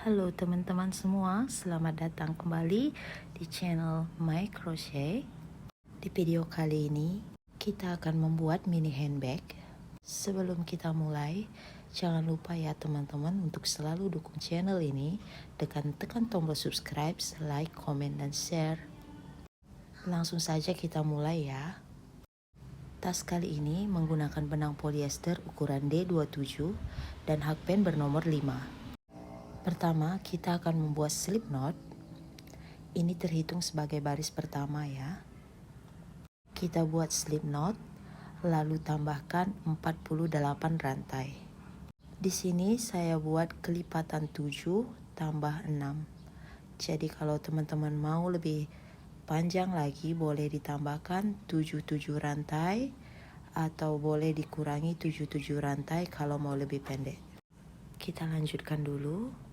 Halo teman-teman semua, selamat datang kembali di channel My Crochet. Di video kali ini, kita akan membuat mini handbag. Sebelum kita mulai, jangan lupa ya teman-teman untuk selalu dukung channel ini dengan tekan tombol subscribe, like, komen, dan share. Langsung saja kita mulai ya. Tas kali ini menggunakan benang polyester ukuran D27 dan hakpen bernomor 5. Pertama, kita akan membuat slip knot. Ini terhitung sebagai baris pertama ya. Kita buat slip knot, lalu tambahkan 48 rantai. Di sini saya buat kelipatan 7 tambah 6. Jadi kalau teman-teman mau lebih panjang lagi, boleh ditambahkan 77 rantai atau boleh dikurangi 77 rantai kalau mau lebih pendek. Kita lanjutkan dulu.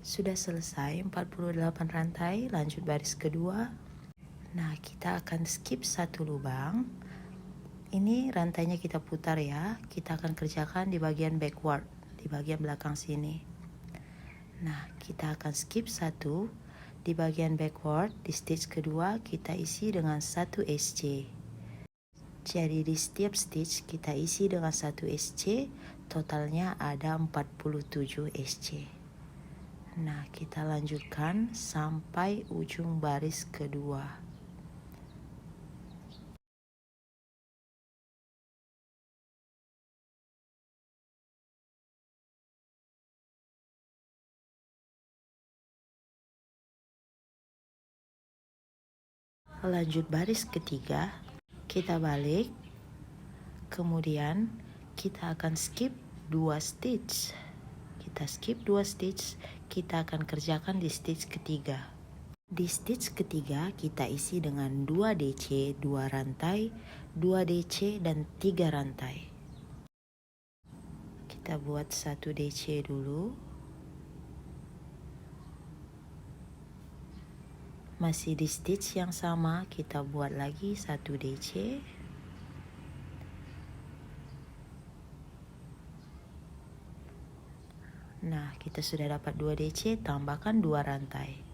Sudah selesai 48 rantai, lanjut baris kedua. Nah, kita akan skip satu lubang. Ini rantainya kita putar ya. Kita akan kerjakan di bagian backward, di bagian belakang sini. Nah, kita akan skip satu. Di bagian backward, di stitch kedua kita isi dengan 1 SC. Jadi di setiap stitch kita isi dengan 1 SC, totalnya ada 47 SC. Nah, kita lanjutkan sampai ujung baris kedua. Lanjut baris ketiga, kita balik. Kemudian kita akan skip 2 stitch. Kita skip 2 stitch, kita akan kerjakan di stitch ketiga. Di stitch ketiga kita isi dengan 2 DC, 2 rantai, 2 DC dan 3 rantai. Kita buat 1 DC dulu. Masih di stitch yang sama, kita buat lagi 1 DC. Nah, kita sudah dapat 2 DC, tambahkan 2 rantai.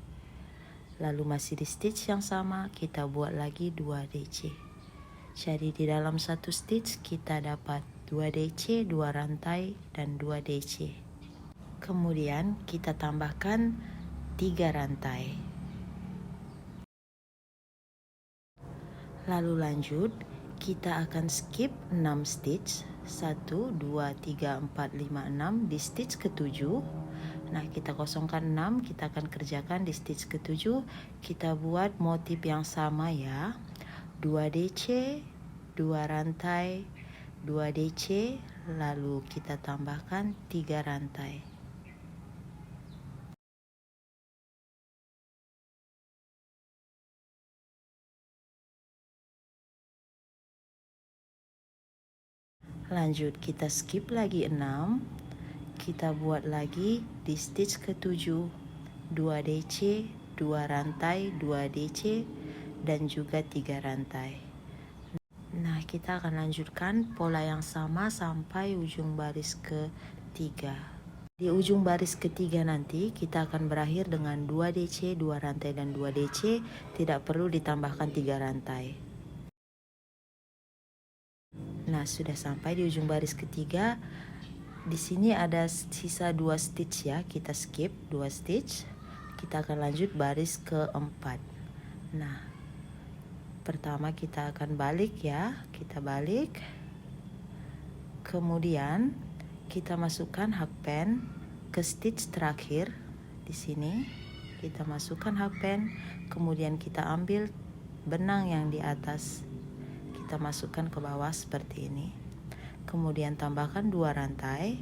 Lalu masih di stitch yang sama, kita buat lagi 2 DC. Jadi di dalam satu stitch kita dapat 2 DC, 2 rantai, dan 2 DC. Kemudian kita tambahkan 3 rantai. Lalu lanjut, kita akan skip 6 stitch. 1, 2, 3, 4, 5, 6 di stitch ke-7. Nah, kita kosongkan 6, kita akan kerjakan di stitch ke-7. Kita buat motif yang sama ya. 2 DC, 2 rantai, 2 DC, lalu kita tambahkan 3 rantai. Lanjut, kita skip lagi 6. Kita buat lagi di stitch ke-7. 2 DC, 2 rantai, 2 DC, dan juga 3 rantai. Nah, kita akan lanjutkan pola yang sama sampai ujung baris ketiga. Di ujung baris ketiga nanti kita akan berakhir dengan 2 DC, 2 rantai, dan 2 DC. Tidak perlu ditambahkan 3 rantai. Nah, sudah sampai di ujung baris ketiga. Di sini ada sisa 2 stitch ya. Kita skip 2 stitch. Kita akan lanjut baris keempat. Nah, pertama kita akan balik ya. Kita balik. Kemudian kita masukkan hakpen ke stitch terakhir. Di sini kita masukkan hakpen. Kemudian kita ambil benang yang di atas. Kita masukkan ke bawah seperti ini. Kemudian tambahkan 2 rantai.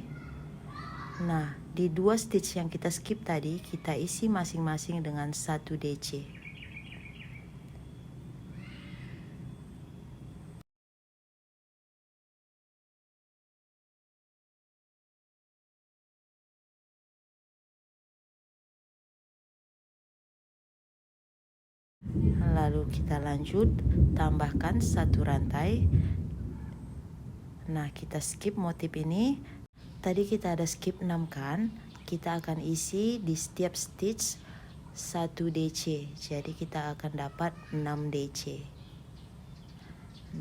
Nah, di 2 stitch yang kita skip tadi, kita isi masing-masing dengan 1 DC. Lalu kita lanjut, tambahkan 1 rantai. Nah, kita skip motif ini. Tadi kita ada skip 6 kan? kita akan isi di setiap stitch 1 DC. Jadi kita akan dapat 6 DC.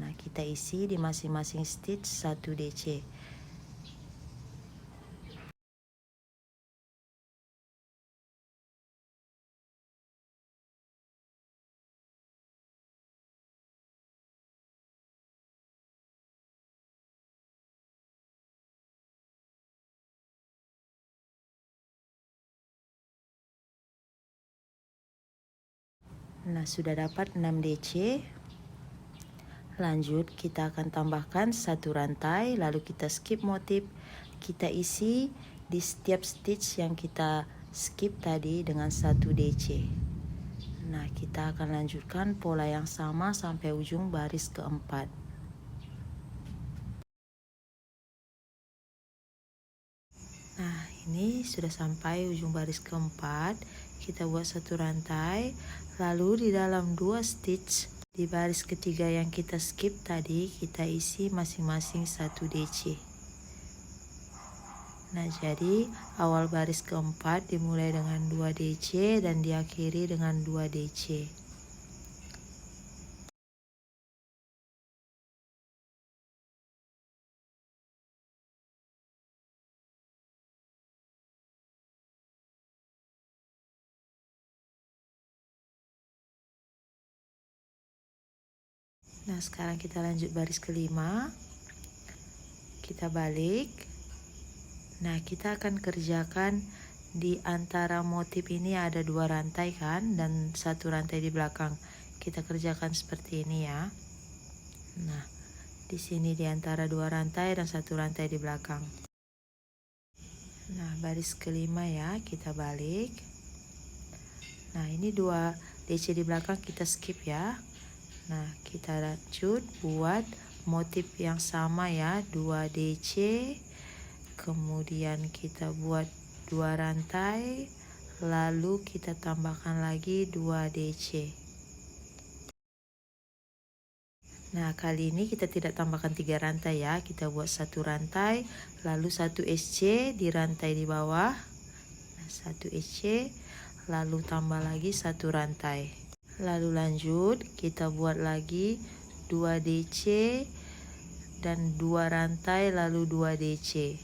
Nah, kita isi di masing-masing stitch 1 DC. Nah, sudah dapat 6 DC. Lanjut, kita akan tambahkan 1 rantai, lalu kita skip motif. Kita isi di setiap stitch yang kita skip tadi dengan 1 DC. Nah, kita akan lanjutkan pola yang sama sampai ujung baris keempat. Nah, ini sudah sampai ujung baris keempat. Kita buat 1 rantai, lalu di dalam 2 stitch di baris ketiga yang kita skip tadi, kita isi masing-masing 1 DC. Nah, jadi awal baris keempat dimulai dengan 2 DC dan diakhiri dengan 2 DC. Nah, sekarang kita lanjut baris kelima. Kita balik. Nah, kita akan kerjakan di antara motif ini ada 2 rantai kan, dan 1 rantai di belakang. Kita kerjakan seperti ini ya. Nah, di sini di antara 2 rantai dan 1 rantai di belakang. Nah, baris kelima ya, kita balik. Nah, ini 2 DC di belakang kita skip ya. Nah, kita lanjut buat motif yang sama ya, 2 DC. Kemudian kita buat 2 rantai, lalu kita tambahkan lagi 2 DC. Nah, kali ini kita tidak tambahkan 3 rantai ya, kita buat 1 rantai, lalu 1 SC di rantai di bawah. Nah, 1 SC, lalu tambah lagi 1 rantai. Lalu lanjut, kita buat lagi 2 DC dan 2 rantai, lalu 2 DC.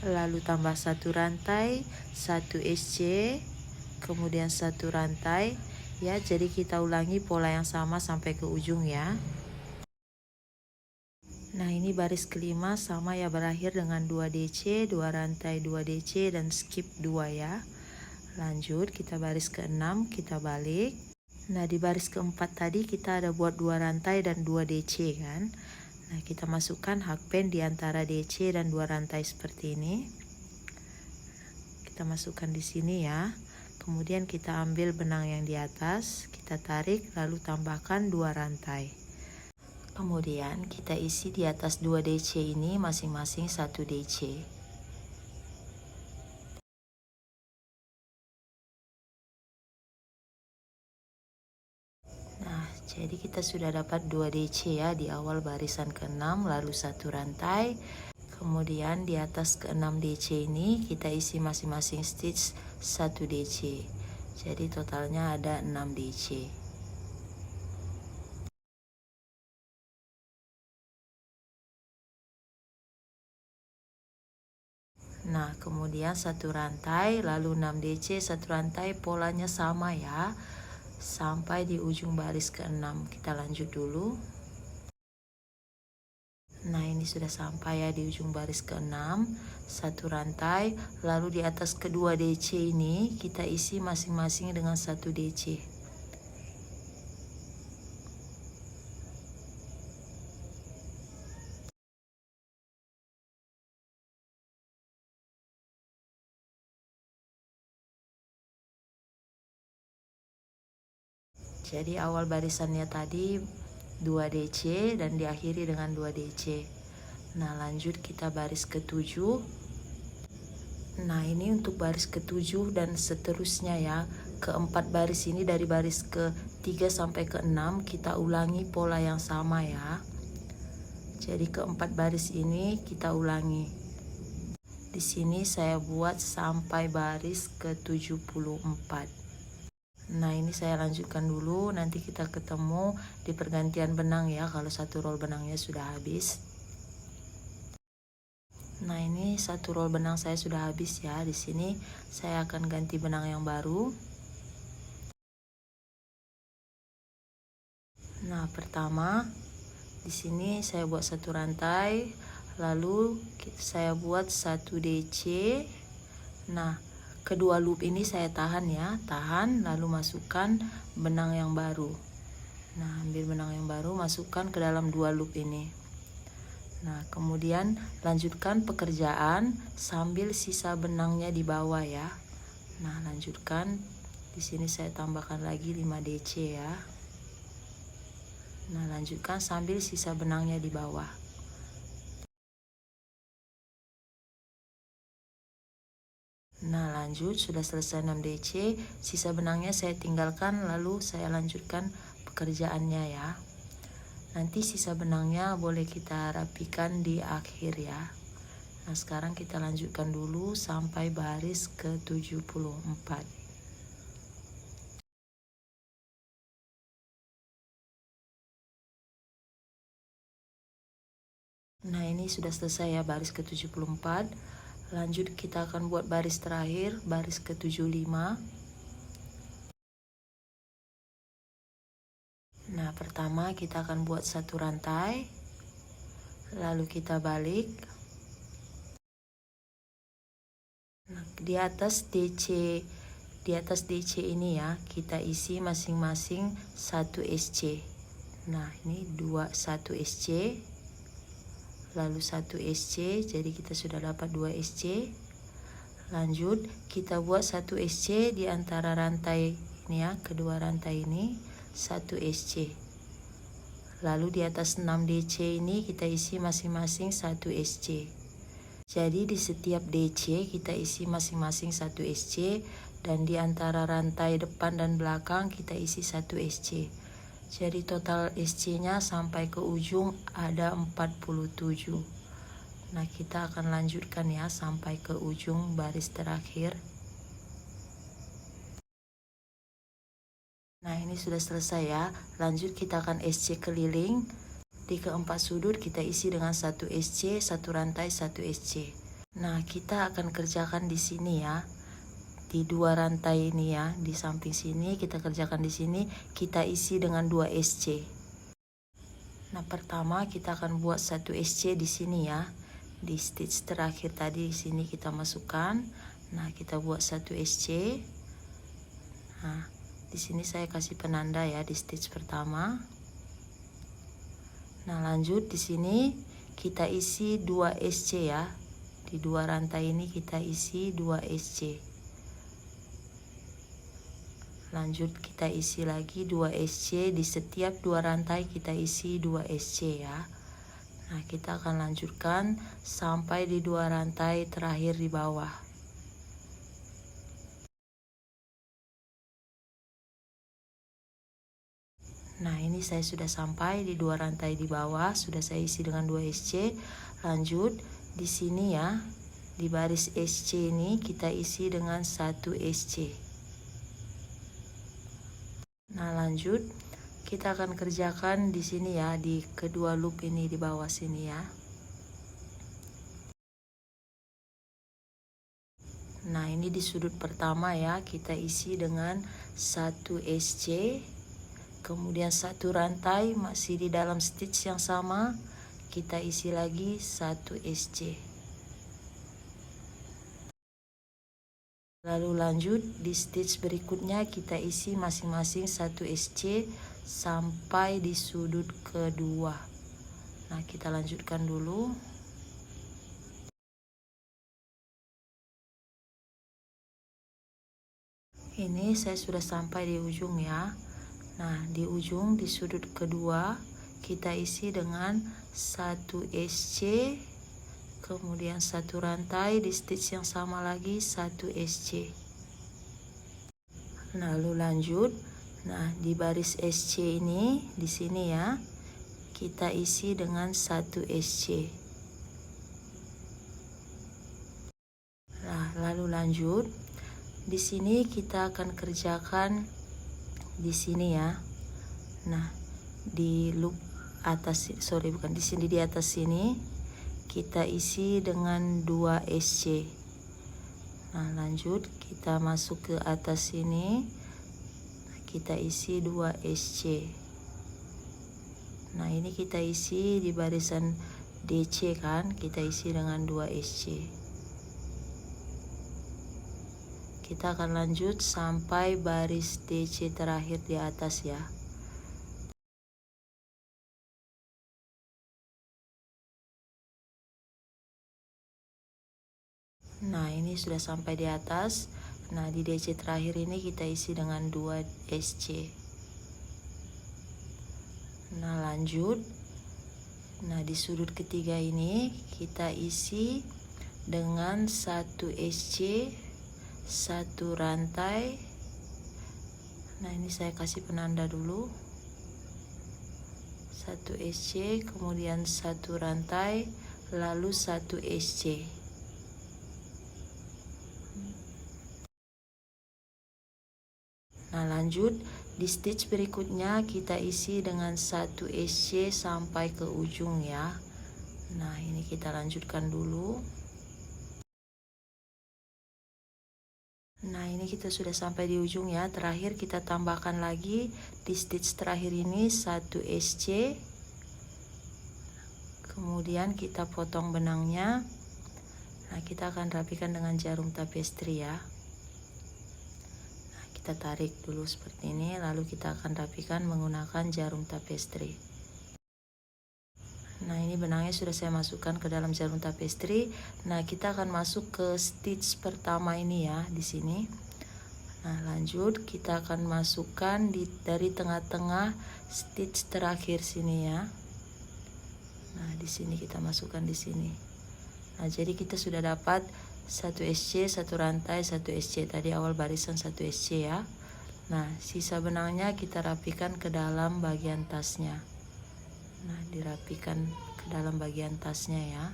Lalu tambah 1 rantai, 1 SC, kemudian 1 rantai. Ya, jadi kita ulangi pola yang sama sampai ke ujung ya. Nah, ini baris kelima sama ya, berakhir dengan 2 DC, 2 rantai, 2 DC, dan skip 2 ya. Lanjut, kita baris ke-6, kita balik. Nah, di baris keempat tadi kita ada buat 2 rantai dan 2 DC kan. Nah, kita masukkan hakpen di antara DC dan 2 rantai seperti ini. Kita masukkan di sini ya. Kemudian kita ambil benang yang di atas, kita tarik, lalu tambahkan 2 rantai. Kemudian kita isi di atas 2 DC ini masing-masing 1 DC. Nah, jadi kita sudah dapat 2 DC ya di awal barisan ke-6, lalu 1 rantai. Kemudian di atas ke-6 DC ini kita isi masing-masing stitch 1 DC. Jadi totalnya ada 6 DC. Nah, kemudian 1 rantai, lalu 6 DC, 1 rantai, polanya sama ya. Sampai di ujung baris ke-6. Kita lanjut dulu. Nah, ini sudah sampai ya di ujung baris ke-6. 1 rantai, lalu di atas kedua DC ini kita isi masing-masing dengan 1 DC. Jadi awal barisannya tadi 2 DC dan diakhiri dengan 2 DC. Nah, lanjut kita baris ke-7. Nah, ini untuk baris ke-7 dan seterusnya ya. Keempat baris ini dari baris ke-3 sampai ke-6 kita ulangi pola yang sama ya. Jadi keempat baris ini kita ulangi. Di sini saya buat sampai baris ke-74. Nah, ini saya lanjutkan dulu, nanti kita ketemu di pergantian benang ya kalau satu roll benangnya sudah habis. Nah, ini satu roll benang saya sudah habis ya. Di sini saya akan ganti benang yang baru. Nah, pertama di sini saya buat satu rantai, lalu saya buat satu DC. Nah, kedua loop ini saya tahan ya, tahan lalu masukkan benang yang baru. Nah, ambil benang yang baru, masukkan ke dalam dua loop ini. Nah, kemudian lanjutkan pekerjaan sambil sisa benangnya di bawah ya. Nah, lanjutkan. Di sini saya tambahkan lagi 5 DC ya. Nah, lanjutkan sambil sisa benangnya di bawah. Nah, lanjut, sudah selesai 6 DC, sisa benangnya saya tinggalkan lalu saya lanjutkan pekerjaannya ya. Nanti sisa benangnya boleh kita rapikan di akhir ya. Nah, sekarang kita lanjutkan dulu sampai baris ke-74. Nah, ini sudah selesai ya baris ke-74. Lanjut kita akan buat baris terakhir, baris ke-75. Nah, pertama kita akan buat satu rantai, lalu kita balik. Nah, di atas DC ini ya, kita isi masing-masing 1 SC. Nah, ini 1 SC, lalu 1 SC, jadi kita sudah dapat 2 SC. Lanjut, kita buat 1 SC di antara rantai ini ya, kedua rantai ini. 1 SC. Lalu di atas 6 DC ini kita isi masing-masing 1 SC. Jadi di setiap DC kita isi masing-masing 1 SC, dan di antara rantai depan dan belakang kita isi 1 SC. Jadi total SC-nya sampai ke ujung ada 47. Nah, kita akan lanjutkan ya sampai ke ujung baris terakhir. Nah, ini sudah selesai ya. Lanjut kita akan SC keliling. Di keempat sudut kita isi dengan 1 SC, satu rantai 1 SC. Nah, kita akan kerjakan di sini ya. Di dua rantai ini ya, di samping sini kita kerjakan di sini, kita isi dengan 2 SC. Nah, pertama kita akan buat 1 SC di sini ya. Di stitch terakhir tadi di sini kita masukkan. Nah, kita buat 1 SC. Nah, di sini saya kasih penanda ya di stitch pertama. Nah, lanjut di sini kita isi 2 SC ya. Di dua rantai ini kita isi 2 SC. Lanjut kita isi lagi 2 SC, di setiap dua rantai kita isi 2 SC ya. Nah, kita akan lanjutkan sampai di dua rantai terakhir di bawah. Nah, ini saya sudah sampai di dua rantai di bawah, sudah saya isi dengan 2 SC. Lanjut di sini ya, di baris SC ini kita isi dengan 1 SC. Nah, lanjut kita akan kerjakan di sini ya, di kedua loop ini di bawah sini ya. Nah, ini di sudut pertama ya, kita isi dengan 1 SC. Kemudian satu rantai masih di dalam stitch yang sama, kita isi lagi 1 SC. Lalu lanjut di stitch berikutnya kita isi masing-masing 1 SC sampai di sudut kedua. Nah, kita lanjutkan dulu. Ini saya sudah sampai di ujung ya. Nah, di ujung di sudut kedua kita isi dengan 1 SC, kemudian satu rantai di stitch yang sama lagi 1 SC. Lalu lanjut. Nah, di baris SC ini di sini ya, kita isi dengan 1 SC. Nah, lalu lanjut. Di sini kita akan kerjakan di sini ya. Nah, di loop atas, bukan di sini, di atas sini kita isi dengan 2 SC. Nah, lanjut kita masuk ke atas sini, kita isi 2 SC. Nah, ini kita isi di barisan DC kan, kita isi dengan 2 SC. Kita akan lanjut sampai baris DC terakhir di atas ya. Nah, ini sudah sampai di atas. Nah, di DC terakhir ini kita isi dengan 2 SC. Nah, lanjut. Nah, di sudut ketiga ini kita isi dengan 1 SC, 1 rantai. Nah, ini saya kasih penanda dulu. 1 SC, kemudian 1 rantai, lalu 1 SC. Nah, lanjut di stitch berikutnya kita isi dengan 1 SC sampai ke ujung ya. Nah, ini kita lanjutkan dulu. Nah, ini kita sudah sampai di ujung ya. Terakhir kita tambahkan lagi di stitch terakhir ini 1 SC. Kemudian kita potong benangnya. Nah, kita akan rapikan dengan jarum tapestri ya. Nah, kita tarik dulu seperti ini, lalu kita akan rapikan menggunakan jarum tapestri. Nah, ini benangnya sudah saya masukkan ke dalam jarum tapestri. Nah, kita akan masuk ke stitch pertama ini ya, di sini. Nah, lanjut kita akan masukkan dari tengah-tengah stitch terakhir sini ya. Nah, di sini kita masukkan di sini. Nah, jadi kita sudah dapat 1 SC, 1 rantai, 1 SC. Tadi awal barisan 1 SC ya. Nah, sisa benangnya kita rapikan ke dalam bagian tasnya. Nah, dirapikan ke dalam bagian tasnya ya.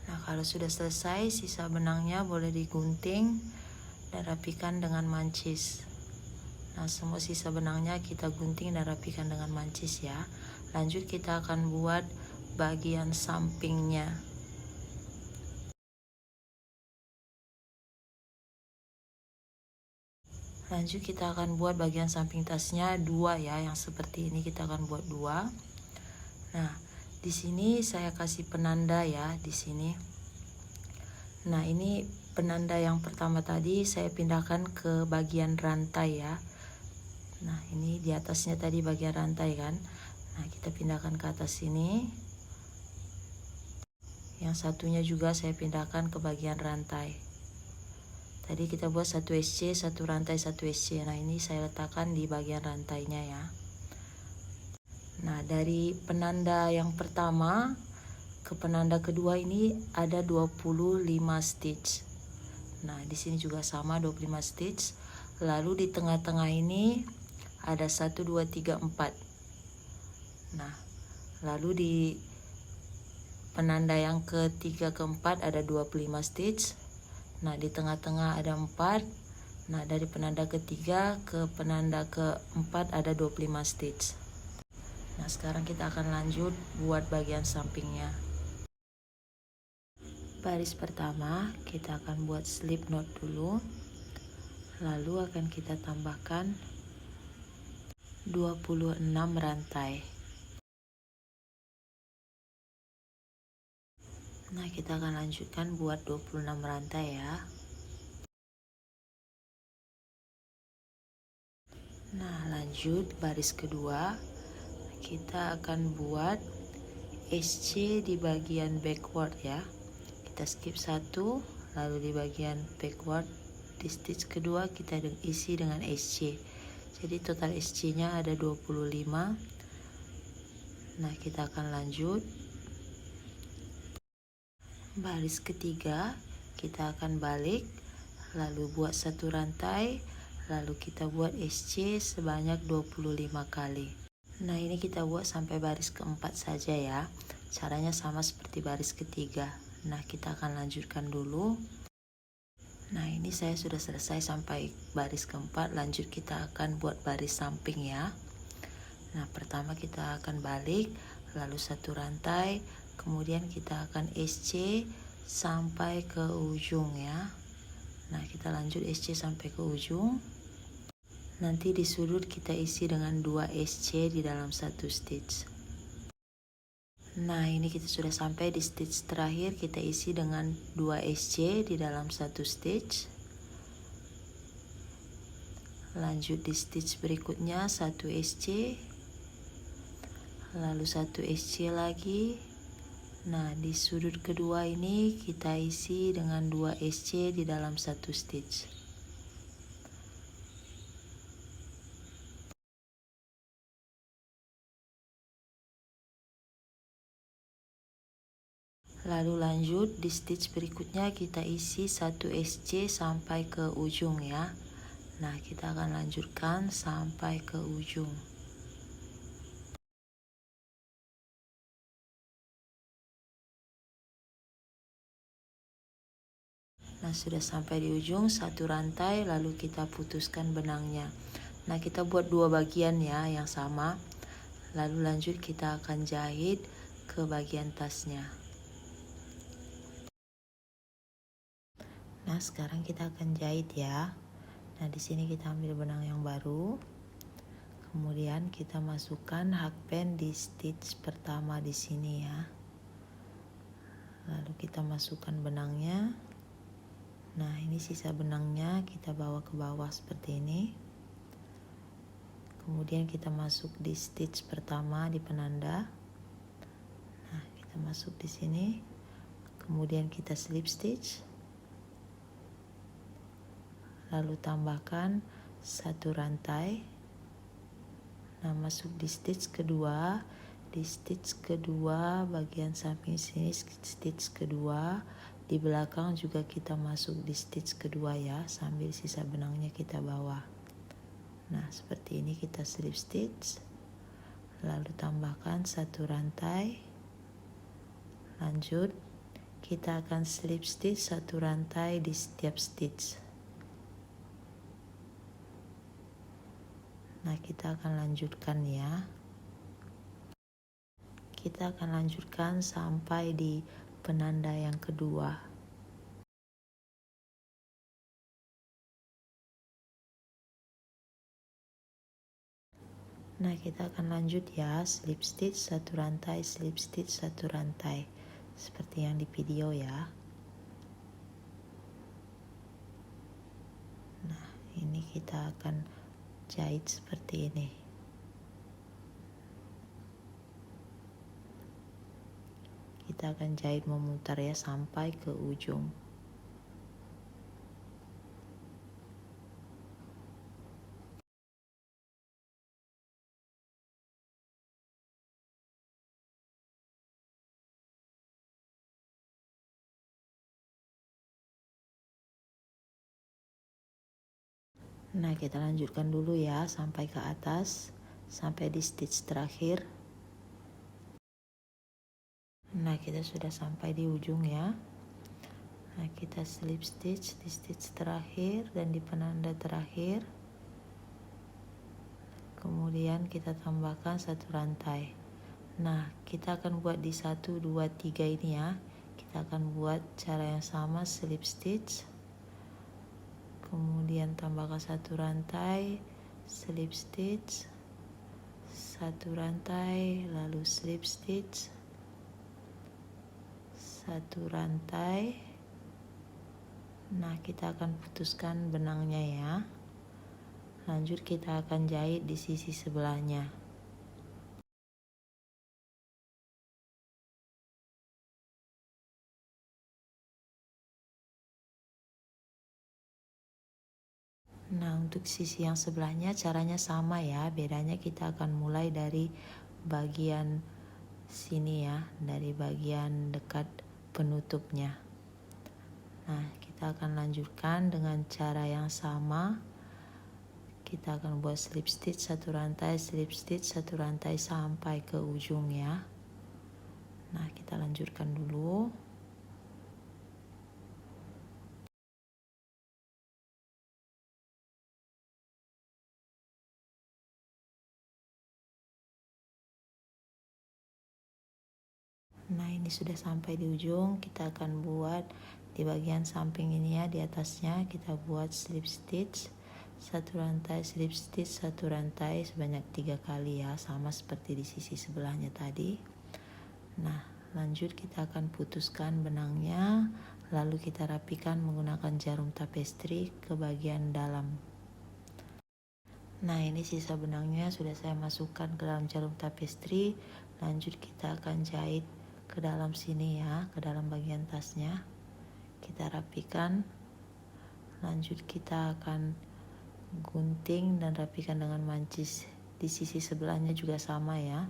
Nah, kalau sudah selesai, sisa benangnya boleh digunting dan rapikan dengan mancis. Nah, semua sisa benangnya kita gunting dan rapikan dengan mancis ya. Lanjut kita akan buat bagian sampingnya. Lanjut kita akan buat bagian samping tasnya 2 ya, yang seperti ini kita akan buat 2. Nah, di sini saya kasih penanda ya di sini. Nah, ini penanda yang pertama tadi saya pindahkan ke bagian rantai ya. Nah, ini di atasnya tadi bagian rantai kan. Nah, kita pindahkan ke atas sini. Yang satunya juga saya pindahkan ke bagian rantai. Tadi kita buat 1 SC, 1 rantai, 1 SC. Nah, ini saya letakkan di bagian rantainya ya. Nah, dari penanda yang pertama ke penanda kedua ini ada 25 stitch. Nah, di sini juga sama 25 stitch. Lalu di tengah-tengah ini ada 1 2 3 4. Nah, lalu di penanda yang ketiga keempat ada 25 stitch. Nah, di tengah-tengah ada 4. Nah, dari penanda ketiga ke penanda keempat ada 25 stitch. Nah, sekarang kita akan lanjut buat bagian sampingnya. Baris pertama kita akan buat slip knot dulu. Lalu akan kita tambahkan 26 rantai. Nah, kita akan lanjutkan buat 26 rantai ya. Nah, lanjut baris kedua kita akan buat SC di bagian backward ya. Kita skip 1, lalu di bagian backward di stitch kedua kita isi dengan SC. Jadi total SC nya ada 25. Nah, kita akan lanjut. Baris ketiga, kita akan balik, lalu buat satu rantai, lalu kita buat SC sebanyak 25 kali. Nah, ini kita buat sampai baris keempat saja ya. Caranya sama seperti baris ketiga. Nah, kita akan lanjutkan dulu. Nah, ini saya sudah selesai sampai baris keempat. Lanjut kita akan buat baris samping ya. Nah, pertama kita akan balik, lalu satu rantai, kemudian kita akan SC sampai ke ujung ya. Nah, kita lanjut SC sampai ke ujung. Nanti di sudut kita isi dengan 2 SC di dalam satu stitch. Nah, ini kita sudah sampai di stitch terakhir, kita isi dengan 2 SC di dalam satu stitch. Lanjut di stitch berikutnya 1 SC, lalu 1 SC lagi. Nah, di sudut kedua ini kita isi dengan 2 SC di dalam satu stitch. Lalu lanjut di stitch berikutnya kita isi 1 SC sampai ke ujung ya. Nah, kita akan lanjutkan sampai ke ujung. Nah, sudah sampai di ujung, satu rantai, lalu kita putuskan benangnya. Nah, kita buat dua bagian ya yang sama. Lalu lanjut kita akan jahit ke bagian tasnya. Nah, sekarang kita akan jahit ya. Nah, di sini kita ambil benang yang baru. Kemudian kita masukkan hakpen di stitch pertama di sini ya. Lalu kita masukkan benangnya. Nah, ini sisa benangnya kita bawa ke bawah seperti ini. Kemudian kita masuk di stitch pertama di penanda. Nah, kita masuk di sini. Kemudian kita slip stitch. Lalu tambahkan satu rantai. Nah, masuk di stitch kedua. Di stitch kedua bagian samping sini stitch kedua. Di belakang juga kita masuk di stitch kedua ya, sambil sisa benangnya kita bawa. Nah, seperti ini kita slip stitch. Lalu tambahkan satu rantai. Lanjut, kita akan slip stitch satu rantai di setiap stitch. Nah, kita akan lanjutkan ya. Kita akan lanjutkan sampai di penanda yang kedua. Nah, kita akan lanjut ya, slip stitch satu rantai, slip stitch satu rantai, seperti yang di video ya. Nah, ini kita akan jahit seperti ini. Kita akan jahit memutar ya sampai ke ujung. Nah, kita lanjutkan dulu ya sampai ke atas, sampai di stitch terakhir. Nah, kita sudah sampai di ujung ya. Nah, kita slip stitch di stitch terakhir dan di penanda terakhir. Kemudian kita tambahkan satu rantai. Nah, kita akan buat di 1, 2, 3 ini ya. Kita akan buat cara yang sama, slip stitch. Kemudian tambahkan satu rantai, slip stitch. Satu rantai, lalu slip stitch. Satu rantai. Nah, kita akan putuskan benangnya ya. Lanjut kita akan jahit di sisi sebelahnya. Nah, untuk sisi yang sebelahnya caranya sama ya. Bedanya kita akan mulai dari bagian sini ya, dari bagian dekat penutupnya. Nah, kita akan lanjutkan dengan cara yang sama. Kita akan buat slip stitch satu rantai, slip stitch satu rantai sampai ke ujung ya. Nah, kita lanjutkan dulu. Nah, ini sudah sampai di ujung. Kita akan buat di bagian samping ini ya, di atasnya kita buat slip stitch satu rantai, slip stitch satu rantai sebanyak 3 kali ya, sama seperti di sisi sebelahnya tadi. Nah, lanjut kita akan putuskan benangnya, lalu kita rapikan menggunakan jarum tapestri ke bagian dalam. Nah, ini sisa benangnya sudah saya masukkan ke dalam jarum tapestri. Lanjut kita akan jahit ke dalam sini ya, ke dalam bagian tasnya. Kita rapikan. Lanjut kita akan gunting dan rapikan dengan mancis. Di sisi sebelahnya juga sama ya.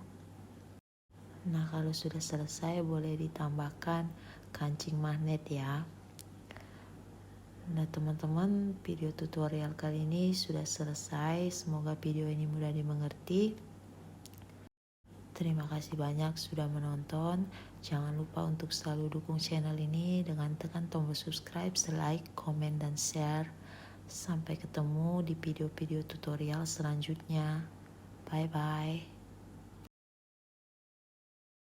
Nah, kalau sudah selesai boleh ditambahkan kancing magnet ya. Nah, teman-teman, video tutorial kali ini sudah selesai. Semoga video ini mudah dimengerti. Terima kasih banyak sudah menonton. Jangan lupa untuk selalu dukung channel ini dengan tekan tombol subscribe, like, komen, dan share. Sampai ketemu di video-video tutorial selanjutnya. Bye-bye.